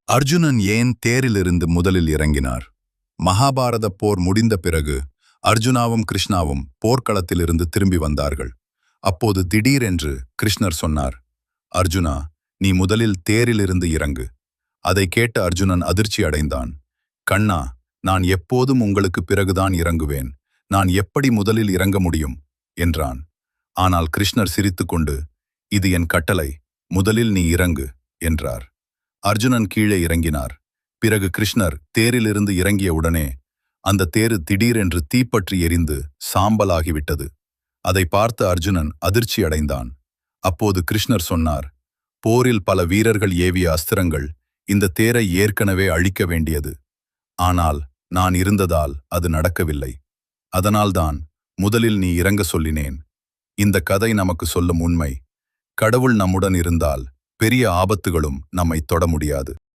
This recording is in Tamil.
அர்ஜுனன் ஏன் தேரிலிருந்து முதலில் இறங்கினார்? மகாபாரத போர் முடிந்த பிறகு அர்ஜுனாவும் கிருஷ்ணாவும் போர்க்களத்திலிருந்து திரும்பி வந்தார்கள். அப்போது திடீரென்று கிருஷ்ணர் சொன்னார், அர்ஜுனா, நீ முதலில் தேரிலிருந்து இறங்கு. அதை கேட்ட அர்ஜுனன் அதிர்ச்சி அடைந்தான். கண்ணா, நான் எப்போதும் உங்களுக்கு பிறகுதான் இறங்குவேன். நான் எப்படி முதலில் இறங்க முடியும் என்றான். ஆனால் கிருஷ்ணர் சிரித்துக்கொண்டு, இது என் கட்டளை, முதலில் நீ இறங்கு என்றார். அர்ஜுனன் கீழே இறங்கினார். பிறகு கிருஷ்ணர் தேரிலிருந்து இறங்கிய உடனே அந்த தேரு திடீரென்று தீப்பற்றி எரிந்து சாம்பலாகிவிட்டது. அதை பார்த்த அர்ஜுனன் அதிர்ச்சி அடைந்தான். அப்போது கிருஷ்ணர் சொன்னார், போரில் பல வீரர்கள் ஏவிய அஸ்திரங்கள் இந்த தேரை ஏற்கனவே அழிக்க வேண்டியது. ஆனால் நான் இருந்ததால் அது நடக்கவில்லை. அதனால்தான் முதலில் நீ இறங்க சொல்லினேன். இந்த கதை நமக்கு சொல்லும் உண்மை, கடவுள் நம்முடன் இருந்தால் பெரிய ஆபத்துகளும் நம்மை தொட முடியாது.